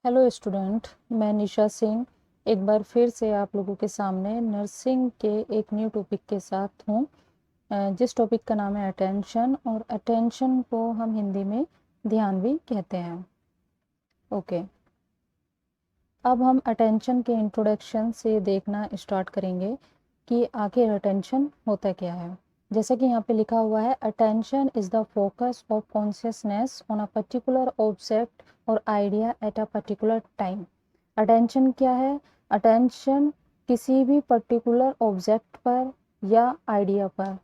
Hello student, मैं निशा सिंह एक बार फिर से आप लोगों के सामने नर्सिंग के एक न्यू टॉपिक के साथ हूँ। जिस टॉपिक का नाम है अटेंशन, और अटेंशन को हम हिंदी में ध्यान भी कहते हैं। ओके, अब हम अटेंशन के इंट्रोडक्शन से देखना स्टार्ट करेंगे कि आखिर अटेंशन होता क्या है। जैसा कि यहाँ पे लिखा हुआ है, attention is the focus of consciousness on a particular object or idea at a particular time. Attention क्या है? अटेंशन किसी भी पर्टिकुलर ऑब्जेक्ट पर या आइडिया पर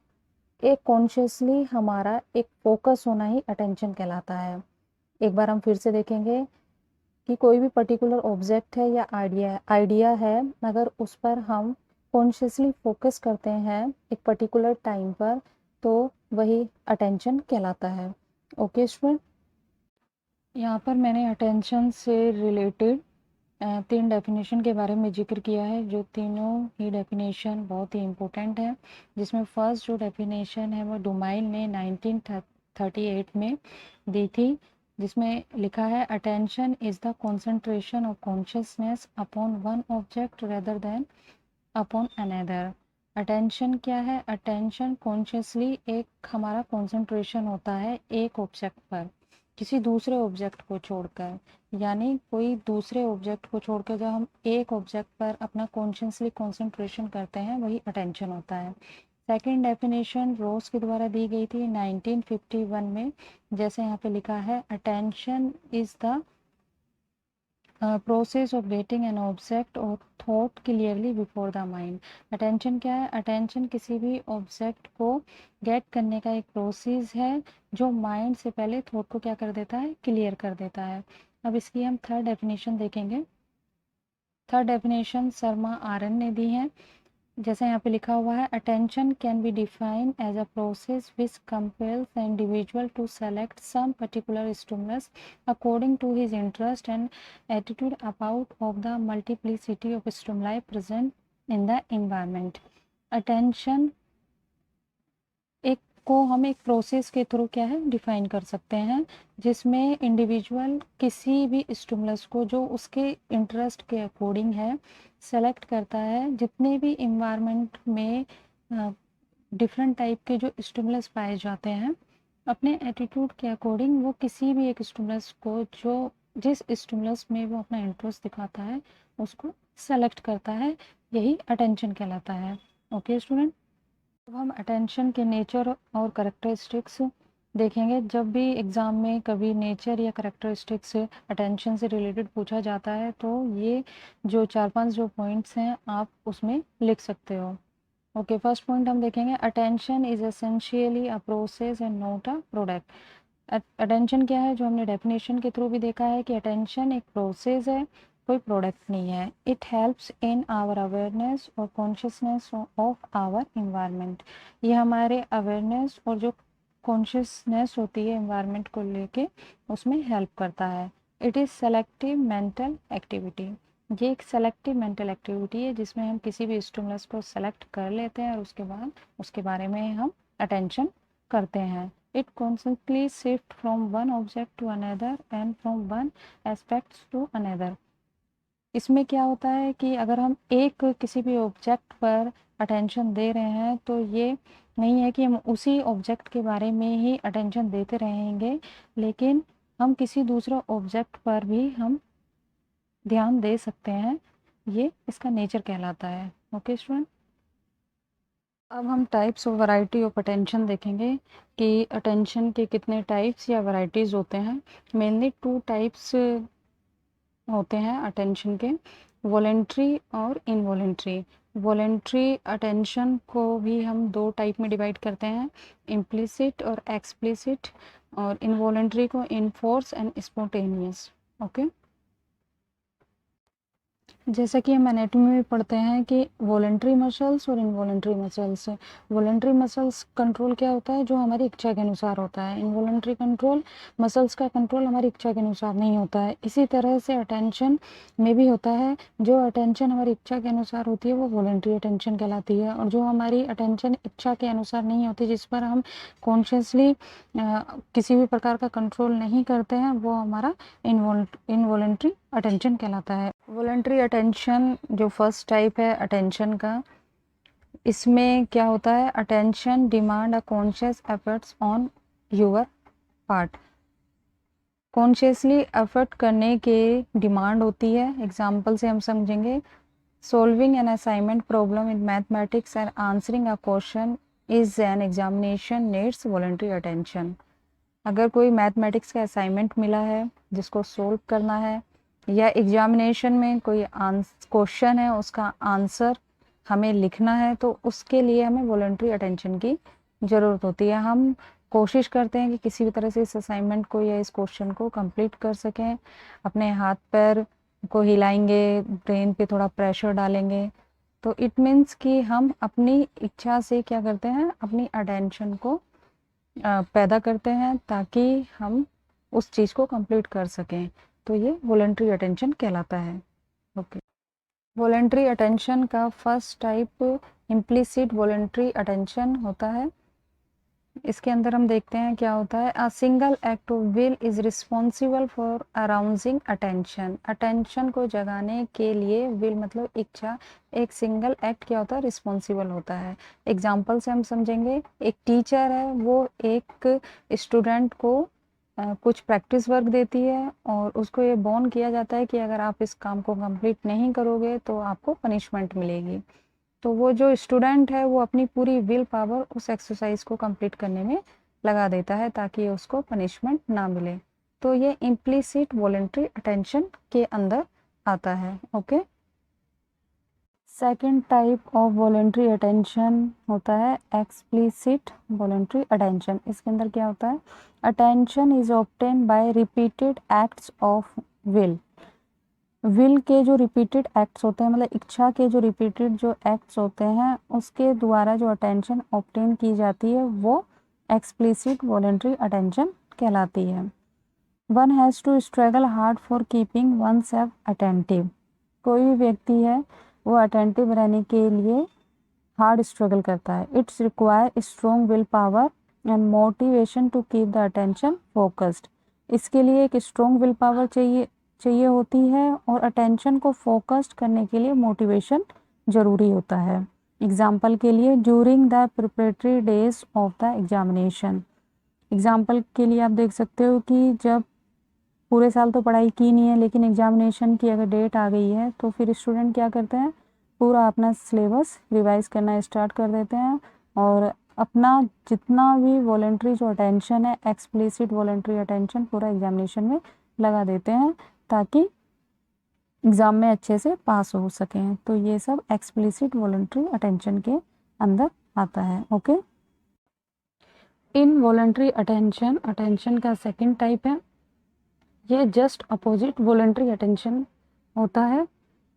एक कॉन्शियसली हमारा एक फोकस होना ही अटेंशन कहलाता है। एक बार हम फिर से देखेंगे कि कोई भी पर्टिकुलर ऑब्जेक्ट है या आइडिया है, अगर उस पर हम कॉन्शियसली फोकस करते हैं एक पर्टिकुलर टाइम पर, तो वही अटेंशन कहलाता है। ओके स्टूडेंट, यहाँ पर मैंने अटेंशन से रिलेटेड 3 डेफिनेशन के बारे में जिक्र किया है, जो तीनों ही डेफिनेशन बहुत ही इम्पोर्टेंट है। जिसमें फर्स्ट जो डेफिनेशन है वो डुमाइल ने 1938 में दी थी, जिसमें लिखा है attention is the concentration of consciousness upon one object rather than upon another. Attention क्या है? अटेंशन कॉन्शियसली एक हमारा कंसंट्रेशन होता है एक ऑब्जेक्ट पर किसी दूसरे ऑब्जेक्ट को छोड़कर, यानी कोई दूसरे ऑब्जेक्ट को छोड़कर जब हम एक ऑब्जेक्ट पर अपना कॉन्शियसली कंसंट्रेशन करते हैं, वही अटेंशन होता है। सेकंड डेफिनेशन रोज के द्वारा दी गई थी 1951 में। जैसे यहाँ पे लिखा है, attention is the process of getting an object or thought clearly before the mind. Attention क्या है? अटेंशन किसी भी ऑब्जेक्ट को गेट करने का एक प्रोसेस है जो माइंड से पहले थॉट को क्या कर देता है? क्लियर कर देता है। अब इसकी हम थर्ड डेफिनेशन देखेंगे। थर्ड डेफिनेशन शर्मा आरन ने दी है। जैसे यहाँ पे लिखा हुआ है, attention can be defined as a process which compels an individual to select some particular stimulus according to his interest and attitude about of the multiplicity of stimuli present in the environment. Attention एक को हम एक process के through क्या है define कर सकते हैं, जिसमें इंडिविजुअल किसी भी स्टिमुलस को जो उसके इंटरेस्ट के अकॉर्डिंग है सेलेक्ट करता है। जितने भी इन्वायरमेंट में डिफरेंट टाइप के जो स्टिमुलस पाए जाते हैं, अपने एटीट्यूड के अकॉर्डिंग वो किसी भी एक स्टिमुलस को, जो जिस स्टिमुलस में वो अपना इंटरेस्ट दिखाता है, उसको सेलेक्ट करता है। यही अटेंशन कहलाता है। ओके स्टूडेंट, अब हम अटेंशन के नेचर और करेक्टरिस्टिक्स देखेंगे। जब भी एग्ज़ाम में कभी नेचर या करेक्टरिस्टिक्स अटेंशन से रिलेटेड पूछा जाता है, तो ये जो 4-5 जो पॉइंट्स हैं आप उसमें लिख सकते हो। ओके, फर्स्ट पॉइंट हम देखेंगे, attention is essentially a process and not a product. Attention क्या है? जो हमने डेफिनेशन के थ्रू भी देखा है कि अटेंशन एक प्रोसेस है, कोई प्रोडक्ट नहीं है। It helps in our awareness और कॉन्शियसनेस ऑफ आवर इन्वायरमेंट। ये हमारे अवेयरनेस और जो कॉन्शियसनेस होती है इन्वायरमेंट को लेके, उसमें हेल्प करता है। It is selective mental activity. ये एक सेलेक्टिव मेंटल एक्टिविटी है जिसमें हम किसी भी स्टिमुलस को सेलेक्ट कर लेते हैं और उसके बाद उसके बारे में हम अटेंशन करते हैं। It constantly shift from one object to another and from one aspects to another. इसमें क्या होता है कि अगर हम एक किसी भी ऑब्जेक्ट पर अटेंशन दे रहे हैं, तो ये नहीं है कि हम उसी ऑब्जेक्ट के बारे में ही अटेंशन देते रहेंगे, लेकिन हम किसी दूसरा ऑब्जेक्ट पर भी हम ध्यान दे सकते हैं। ये इसका नेचर कहलाता है। ओके स्टूडेंट, अब हम टाइप्स और वैरायटी ऑफ अटेंशन देखेंगे कि अटेंशन के कितने टाइप्स या वैरायटीज़ होते हैं। मेनली 2 टाइप्स होते हैं अटेंशन के, वॉलेंट्री और इनवॉलेंट्री। वॉलेंट्री अटेंशन को भी हम 2 टाइप में डिवाइड करते हैं, इम्प्लिसिट और एक्सप्लिसिट, और इनवॉलेंट्री को इनफोर्स एंड स्पॉन्टेनियस। ओके, जैसा कि हम एनाटॉमी में पढ़ते हैं कि वॉलेंट्री मसल्स और involuntary muscles. Voluntary muscles control क्या होता है? जो हमारी इच्छा के अनुसार होता है। इनवॉलेंट्री कंट्रोल, मसल्स का कंट्रोल हमारी इच्छा के अनुसार नहीं होता है। इसी तरह से अटेंशन में भी होता है। जो अटेंशन हमारी इच्छा के अनुसार होती है वो वॉलेंट्री अटेंशन कहलाती है, और जो हमारी अटेंशन इच्छा के अनुसार नहीं होती, जिस पर हम कॉन्शियसली किसी भी प्रकार का कंट्रोल नहीं करते हैं, वो हमारा इनवॉलेंट्री अटेंशन कहलाता है। वॉलंटरी अटेंशन जो फर्स्ट टाइप है अटेंशन का, इसमें क्या होता है, attention demand a conscious efforts on your part. Consciously effort करने के डिमांड होती है। एग्जाम्पल से हम समझेंगे, solving an assignment problem in mathematics and answering a question is an examination needs voluntary attention। अगर कोई मैथमेटिक्स का असाइनमेंट मिला है जिसको सोल्व करना है, या एग्जामिनेशन में कोई क्वेश्चन है उसका आंसर हमें लिखना है, तो उसके लिए हमें वॉलंटरी अटेंशन की ज़रूरत होती है। हम कोशिश करते हैं कि किसी भी तरह से इस असाइनमेंट को या इस क्वेश्चन को कंप्लीट कर सकें, अपने हाथ पैर को हिलाएंगे, ब्रेन पे थोड़ा प्रेशर डालेंगे। तो इट मीन्स कि हम अपनी इच्छा से क्या करते हैं, अपनी अटेंशन को पैदा करते हैं ताकि हम उस चीज़ को कंप्लीट कर सकें। तो ये वॉलंटरी अटेंशन कहलाता है। ओके, वॉलंटरी अटेंशन का first type implicit voluntary attention होता है। इसके अंदर हम देखते हैं क्या होता है, a single act of will is responsible for arousing attention. Attention को जगाने के लिए विल मतलब इच्छा, एक सिंगल एक्ट क्या होता है, रिस्पॉन्सिबल होता है। एग्जाम्पल से हम समझेंगे, एक टीचर है वो एक स्टूडेंट को कुछ प्रैक्टिस वर्क देती है और उसको ये बॉर्न किया जाता है कि अगर आप इस काम को कंप्लीट नहीं करोगे तो आपको पनिशमेंट मिलेगी। तो वो जो स्टूडेंट है वो अपनी पूरी विल पावर उस एक्सरसाइज को कंप्लीट करने में लगा देता है ताकि उसको पनिशमेंट ना मिले। तो ये इम्प्लिसिट वॉलंटरी अटेंशन के अंदर आता है। Okay, second type of voluntary attention होता है एक्सप्लिसिट वॉलंटरी अटेंशन। इसके अंदर क्या होता है, attention is obtain by repeated acts of will. Will के जो रिपीटेड एक्ट्स होते हैं, मतलब इच्छा के जो रिपीटेड जो एक्ट्स होते हैं, उसके द्वारा जो अटेंशन ऑब्टेन की जाती है वो एक्सप्लिसिट वॉलंटरी अटेंशन कहलाती है। One has to struggle hard for keeping one self attentive. कोई भी व्यक्ति है वो अटेंटिव रहने के लिए हार्ड स्ट्रगल करता है। It's require strong will power and motivation to keep the attention focused. इसके लिए एक स्ट्रॉन्ग विल पावर चाहिए होती है और अटेंशन को फोकस्ड करने के लिए मोटिवेशन ज़रूरी होता है। एग्जाम्पल के लिए, during the preparatory days of the examination. Example के लिए आप देख सकते हो कि जब पूरे साल तो पढ़ाई की नहीं है लेकिन एग्जामिनेशन की अगर डेट आ गई है तो फिर स्टूडेंट क्या करते हैं, पूरा अपना सिलेबस रिवाइज करना स्टार्ट कर देते हैं और अपना जितना भी वॉलंटरी जो अटेंशन है, एक्सप्लिसिट वॉलंटरी अटेंशन, पूरा एग्जामिनेशन में लगा देते हैं ताकि एग्ज़ाम में अच्छे से पास हो सकें। तो ये सब एक्सप्लिसिट वॉलंटरी अटेंशन के अंदर आता है। ओके, इनवॉलंटरी अटेंशन, अटेंशन का सेकंड टाइप है। ये जस्ट अपोजिट वॉलंटरी अटेंशन होता है।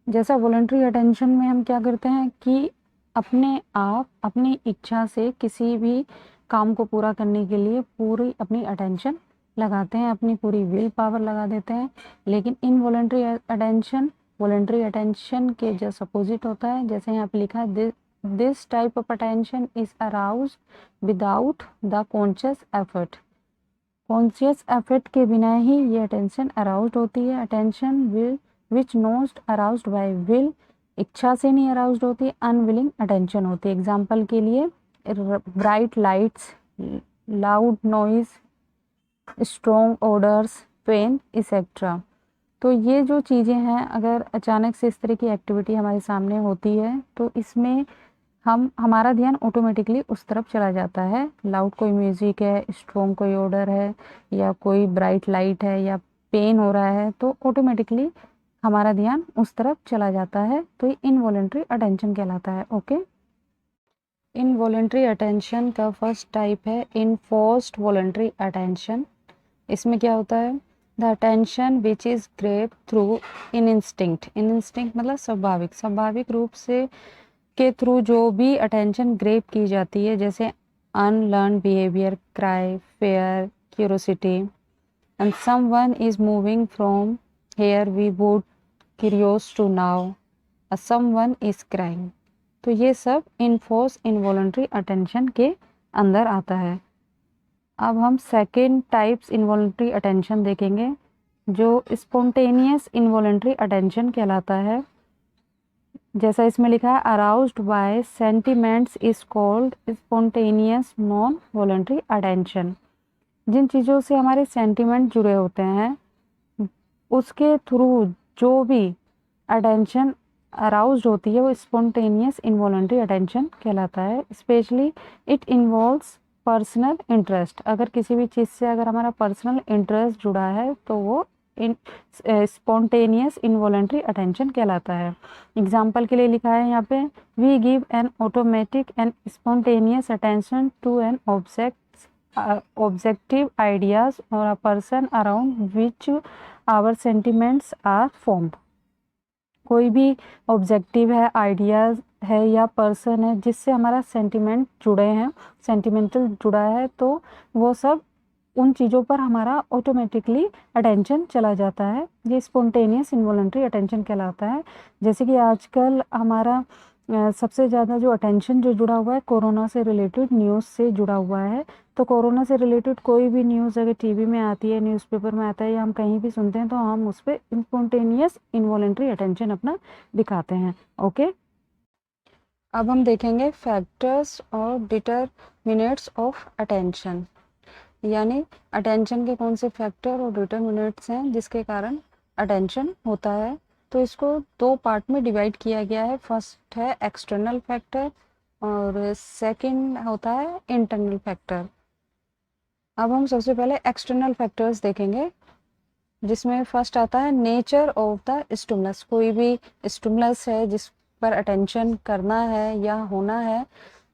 जैसा वॉलंटरी अटेंशन में हम क्या करते हैं कि अपने आप अपनी इच्छा से किसी भी काम को पूरा करने के लिए पूरी अपनी अटेंशन लगाते हैं, अपनी पूरी विल पावर लगा देते हैं। लेकिन इनवॉलंटरी अटेंशन वॉलंटरी अटेंशन के जस्ट अपोजिट होता है। जैसे यहाँ पे लिखा है, this type of attention is aroused without the conscious effort. Conscious effort के बिना ही ये अटेंशन अराउज्ड होती है। Attention will which not aroused by will, इच्छा से नहीं अराउज्ड होती, अनविलिंग अटेंशन होती है। एग्जाम्पल के लिए, bright lights, loud noise, strong orders, pain etcetera. तो ये जो चीज़ें हैं, अगर अचानक से इस तरह की एक्टिविटी हमारे सामने होती है तो इसमें हमारा ध्यान ऑटोमेटिकली उस तरफ चला जाता है। लाउड कोई म्यूज़िक है, स्ट्रॉन्ग कोई ऑर्डर है, या कोई ब्राइट लाइट है, या पेन हो रहा है, तो ऑटोमेटिकली हमारा ध्यान उस तरफ चला जाता है। तो ये इनवॉलंटरी अटेंशन कहलाता है। ओके, इनवॉलंटरी अटेंशन का फर्स्ट टाइप है इनफोर्स्ड वॉलंटरी अटेंशन। इसमें क्या होता है, the attention which is grip through in instinct. In instinct मतलब स्वाभाविक रूप से के थ्रू जो भी अटेंशन ग्रेप की जाती है, जैसे unlearn behaviour, cry, fear, curiosity, and someone is moving from here we would curious to know, someone is crying. तो ये सब इनफोर्स इनवॉलंटरी अटेंशन के अंदर आता है। अब हम सेकेंड टाइप्स इनवॉलंटरी अटेंशन देखेंगे। जो स्पॉन्टेनियस इनवॉलेंट्री अटेंशन कहलाता है। जैसा इसमें लिखा है, aroused by sentiments is called spontaneous non voluntary attention. जिन चीज़ों से हमारे सेंटिमेंट जुड़े होते हैं उसके थ्रू जो भी अटेंशन अराउज्ड होती है वो स्पॉन्टेनियस इनवॉलेंट्री अटेंशन कहलाता है। Specially it involves personal interest. अगर किसी भी चीज़ से अगर हमारा पर्सनल इंटरेस्ट जुड़ा है तो वो स्पॉन्टेनियस इनवॉलेंट्री अटेंशन कहलाता है। एग्जाम्पल के लिए लिखा है यहाँ पे, we give an automatic and spontaneous attention to an objective ideas or a person around which our sentiments are formed। कोई भी ऑब्जेक्टिव है, आइडियाज है या पर्सन है जिससे हमारा सेंटिमेंट जुड़े हैं, सेंटिमेंटल जुड़ा है, तो वो सब उन चीज़ों पर हमारा ऑटोमेटिकली अटेंशन चला जाता है। ये स्पॉन्टेनियस इनवॉलेंट्री अटेंशन कहलाता है। जैसे कि आजकल हमारा सबसे ज़्यादा जो अटेंशन जो जुड़ा हुआ है कोरोना से रिलेटेड न्यूज़ से जुड़ा हुआ है। तो कोरोना से रिलेटेड कोई भी न्यूज़ अगर टीवी में आती है, न्यूज़पेपर में आता है या हम कहीं भी सुनते हैं तो हम उस पर स्पॉन्टेनियस इनवॉलेंट्री अटेंशन अपना दिखाते हैं। ओके, अब हम देखेंगे फैक्टर्स और डिटरमिनेंट्स ऑफ अटेंशन, यानी अटेंशन के कौन से फैक्टर और डिटरमिनेंट्स हैं जिसके कारण अटेंशन होता है। तो इसको दो पार्ट में डिवाइड किया गया है। फर्स्ट है एक्सटर्नल फैक्टर और सेकंड होता है इंटरनल फैक्टर। अब हम सबसे पहले एक्सटर्नल फैक्टर्स देखेंगे, जिसमें फर्स्ट आता है नेचर ऑफ द स्टिमुलस। कोई भी स्टिमुलस है जिस पर अटेंशन करना है या होना है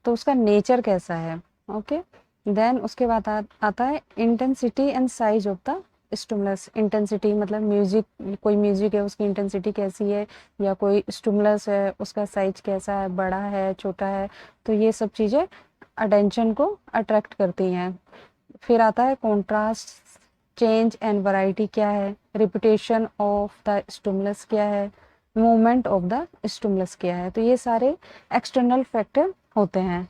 तो उसका नेचर कैसा है। ओके, देन उसके बाद आता है intensity and size of the stimulus. Intensity मतलब म्यूजिक, कोई म्यूजिक है उसकी इंटेंसिटी कैसी है, या कोई स्टिमुलस है उसका साइज कैसा है, बड़ा है छोटा है। तो ये सब चीज़ें अटेंशन को अट्रैक्ट करती हैं। फिर आता है कॉन्ट्रास्ट, चेंज एंड वैरायटी क्या है, रिपीटेशन ऑफ द स्टिमुलस क्या है, मूवमेंट ऑफ द स्टिमुलस क्या है। तो ये सारे एक्सटर्नल फैक्टर होते हैं।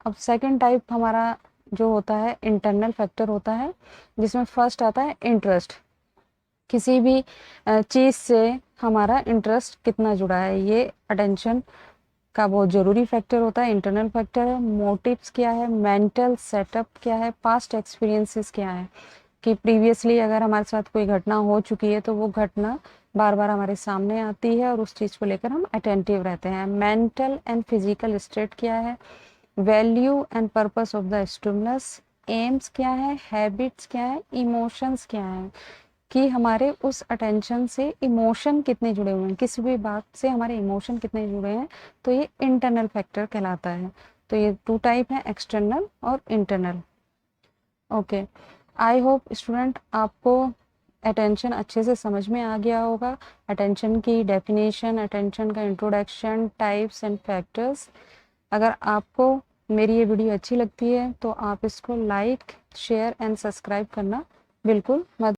अब सेकंड टाइप हमारा जो होता है इंटरनल फैक्टर होता है, जिसमें फर्स्ट आता है इंटरेस्ट। किसी भी चीज़ से हमारा इंटरेस्ट कितना जुड़ा है, ये अटेंशन का बहुत ज़रूरी फैक्टर होता है, इंटरनल फैक्टर है। मोटिव्स क्या है, मेंटल सेटअप क्या है, पास्ट एक्सपीरियंसेस क्या है, कि प्रीवियसली अगर हमारे साथ कोई घटना हो चुकी है तो वो घटना बार बार हमारे सामने आती है और उस चीज़ को लेकर हम अटेंटिव रहते हैं। मेंटल एंड फिजिकल स्टेट क्या है, value and purpose of the stimulus, AIIMS क्या है, हैबिट्स क्या है, इमोशंस क्या है, कि हमारे उस अटेंशन से इमोशन कितने जुड़े हुए हैं, किसी भी बात से हमारे इमोशन कितने जुड़े हैं। तो ये इंटरनल फैक्टर कहलाता है। तो ये टू टाइप है, एक्सटर्नल और internal. Okay, I hope student आपको अटेंशन अच्छे से समझ में आ गया होगा। अटेंशन की डेफिनेशन, अटेंशन का इंट्रोडक्शन, टाइप्स एंड फैक्टर्स। अगर आपको मेरी ये वीडियो अच्छी लगती है तो आप इसको लाइक, शेयर एंड सब्सक्राइब करना बिल्कुल मत